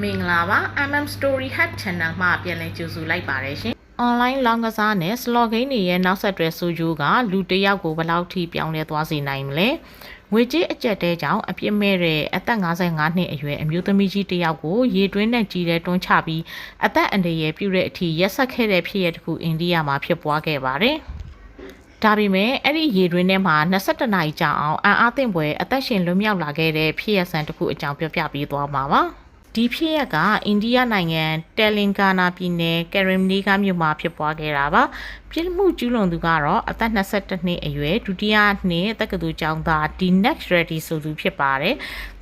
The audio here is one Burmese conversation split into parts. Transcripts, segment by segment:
မင်္ဂလာပါ MM Story Hut Channel မှာပြန်လည်ကြိုဆိုလိုက်ပါတယ်ရှင်။ Online လောင်းကစားနဲ့ slot game တွေရဲ့နောက်ဆက်တွဲဆိုးကျိုးကလူတစ်ယောက်ကိုဘယ်လောက်ထိပြောင်းလဲသွားစေနိုင်မလဲ။ငွေကြေးအကျပ်တဲကြောင့်အပြစ်မဲ့တဲ့အသက်55နှစ်အရွယ်အမျိုးသမီးကြီးတစ်ယောက်ကိုရေတွင်းနဲ့ကြီးတဲ့တွန်းချပြီးအသက်အန္တရာယ်ပြုတဲ့အထိရက်ဆက်ခဲ့တဲ့ဖြစ်ရပ်တစ်ခုအိန္ဒိယမှာဖြစ်ပွားခဲ့ပါတယ်။ဒါပေမဲ့အဲ့ဒီရေတွင်းထဲမှာ22နာရီကြာအောင်အံ့အားသင့်ဖွယ်အသက်ရှင်လွတ်မြောက်လာခဲ့တဲ့ဖြစ်ရပ်ဆန်တစ်ခုအကြောင်းပြောပြပေးသွားမှာပါ။ဒီဖြစ်ရပ်ကအိန္ဒိယနိုင်ငံတယ်လင်ကာနာပြည်နယ်ကရင်နီကမြို့မှာဖြစ်ပွားခဲ့တာပါပြစ်မှုကျူးလွန်သူကတော့အသက်22နှစ်အရွယ်ဒုတိယနှစ်တက္ကသိုလ်ကျောင်းသား Dinex Reddy ဆိုသူဖြစ်ပါတယ်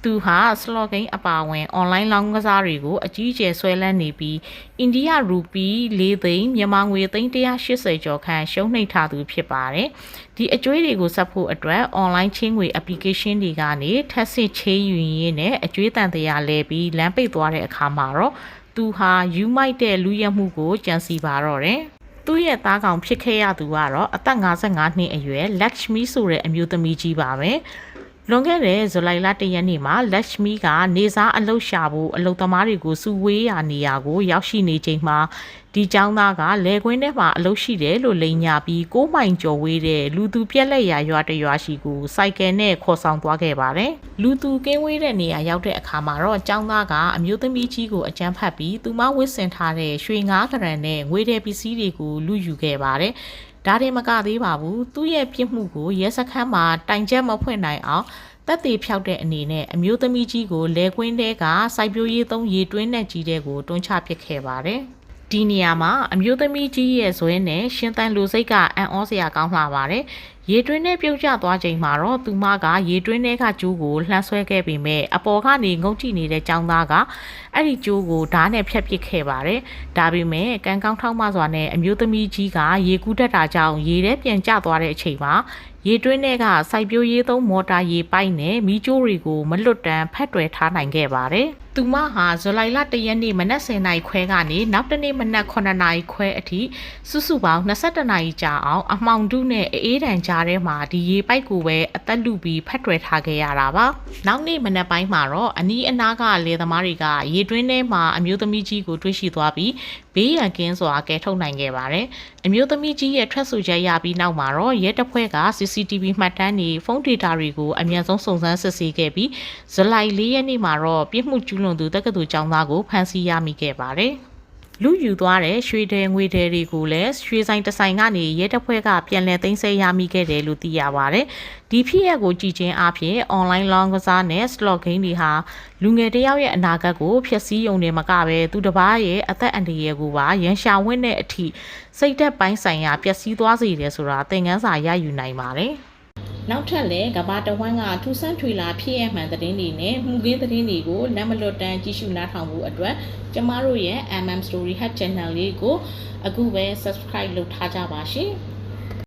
သူဟာ slot game အပါအဝင် online လောင်းကစားတွေကိုအကြီးအကျယ်ဆွဲလန်းနေပြီးအိန္ဒိယရူပီ4သိန်းမြန်မာငွေသိန်း180ကျော်ခန့်ရှုံးနှိပ်ထားသူဖြစ်ပါတယ်ဒီအကျွေးတွေကိုဆက်ဖို့အတွက် online ချင်းငွေ application တွေကနေထပ်ဆင့်ချေးယူရင်းနဲ့အကျွေးတန်တရားလဲပြီးလမ်းပိတ်သွားတဲ့အခါမှာတော့သူဟာယူမိုက်တဲ့လူရက်မှုကိုကြံစီပါတော့တယ်သူ့ရဲ့သားကောင်ဖြစ်ခဲ့ရသူကတော့အသက်55နှစ်အရွယ် Lakshmi ဆိုတဲ့အမျိုးသမီးကြီးပါပဲလွန်ခဲ့တဲ့ဇူလိုင်လ1ရက်နေ့မှာ Lakshmi ကနေစားအလုပ်ရှာဖို့အလုပ်သမားတွေကိုစုဝေးရာနေရာကိုရောက်ရှိနေချိန်မှာဒီကျောင်းသားကလယ်ကွင်းထဲမှာအလုပ်ရှိတယ်လို့လိန်ညာပြီး6မိုင်ကျော်ဝေးတဲ့လူသူပြက်လက်ရာရွာတစ်ရွာရှိကိုစိုက်ကယ်နဲ့ခေါ်ဆောင်သွားခဲ့ပါတယ်။လူသူကင်းဝေးတဲ့နေရာရောက်တဲ့အခါမှာတော့ကျောင်းသားကအမျိုးသမီးကြီးကိုအကြမ်းဖက်ပြီးသူမဝစ်ဆင်ထားတဲ့ရွှေငါးကရံနဲ့ငွေတဲ့ပစ္စည်းတွေကိုလူယူခဲ့ပါတယ်။ဒါတွေမကသေးပါဘူး။သူ့ရဲ့ပြစ်မှုကိုရဲစခန်းမှာတိုင်ချက်မဖွင့်နိုင်အောင်တက်သေးဖြောက်တဲ့အနေနဲ့အမျိုးသမီးကြီးကိုလဲကွင်းတဲကစိုက်ပျိုးရေးသုံးရေတွင်းနဲ့ကြီးတဲ့ကိုတွန်းချပစ်ခဲ့ပါတယ်။ဒီနေရာမှာအမျိုးသမီးကြီးရဲ့ဇွဲနဲ့ရှင်သန်လူစိတ်ကအံ့ဩစရာကောင်းလှပါတယ်။ရေတွင်းနဲ့ပြုတ်ကျသွားချိန်မှာတော့သူမကရေတွင်းထဲကကျိုးကိုလှမ်းဆွဲခဲ့ပေမဲ့အပေါ်ကနေငုံကြည့်နေတဲ့ចောင်းသားကအဲ့ဒီကျိုးကိုဓာတ်နဲ့ဖျက်ပစ်ခဲ့ပါတယ်။ဒါပေမဲ့ကံကောင်းထောက်မစွာနဲ့အမျိုးသမီးကြီးကရေကူးတတ်တာကြောင့်ရေထဲပြန်ကျသွားတဲ့အချိန်မှာရေတွင်းထဲကစိုက်ပျိုးရေးသုံးမော်တာရေပိုက်နဲ့မီးကြိုးတွေကိုမလွတ်တမ်းဖက်တွယ်ထားနိုင်ခဲ့ပါတယ်။သူမဟာဇူလိုင်လ1ရက်နေ့မနက်10:00နာရီခွဲကနေနောက်တနေ့မနက်9:00နာရီခွဲအထိစုစုပေါင်း22နာရီကြာအောင်အမှောင်တုနဲ့အေးတန်ကြားထဲမှာဒီရေပိုက်ကိုပဲအသက်လူပြီးဖက်တွယ်ထားခဲ့ရတာပါ။နောက်နေ့မနက်ပိုင်းမှာတော့အနီးအနားကလယ်သမားတွေကရေတွင်းထဲမှာအမျိုးသမီးကြီးကိုတွေ့ရှိသွားပြီးဘေးရန်ကင်းစွာကယ်ထုတ်နိုင်ခဲ့ပါတယ်။အမျိုးသမီးကြီးရဲ့ထွက်ဆိုချက်ရပြီးနောက်မှာတော့ရဲတပ်ဖွဲ့က CCTV မှတ်တမ်းတွေဖုန်းဒေတာတွေကိုအမြန်ဆုံးစုံစမ်းစစ်ဆေးခဲ့ပြီးဇူလိုင်4ရက်နေ့မှာတော့ပြစ်မှုကျူးလွန်သူတက္ကသိုလ်ကျောင်းသားကိုဖမ်းဆီးရမိခဲ့ပါတယ်။လူယူသွားတဲ့ရွှေတဲငွေတဲတွေကိုလည်းရွှေဆိုင်တဆိုင်ကနေရဲတပ်ဖွဲ့ကပြန်လည်သိမ်းဆည်းရမိခဲ့တယ်လို့သိရပါတယ်။ဒီဖြစ်ရပ်ကိုကြည့်ချင်းအပြင် online လောင်းကစားနဲ့ slot game တွေဟာလူငယ်တယောက်ရဲ့အနာဂတ်ကိုဖျက်ဆီးရုံနဲ့မကပဲသူတစ်ပါးရဲ့အသက်အန္တရာယ်ကိုပါရန်ရှာဝင့်တဲ့အထိစိတ်သက်ပိုင်းဆိုင်ရာပျက်စီးသွားစေတယ်ဆိုတာသင်ခန်းစာရယူနိုင်ပါတယ်။နောက်ထပ်လည်းကဘာတဝမ်းကထူဆန်းထွေလာဖြစ်ရမှန်သတင်းတွေနဲ့မှုခင်းသတင်းတွေကိုလက်မလွတ်တမ်းကြည့်ရှုနားထောင်ဖို့အတွက်ကျမတို့ရဲ့ MM Story Hut Channel လေးကိုအခုပဲ subscribe လုပ်ထားကြပါရှင်။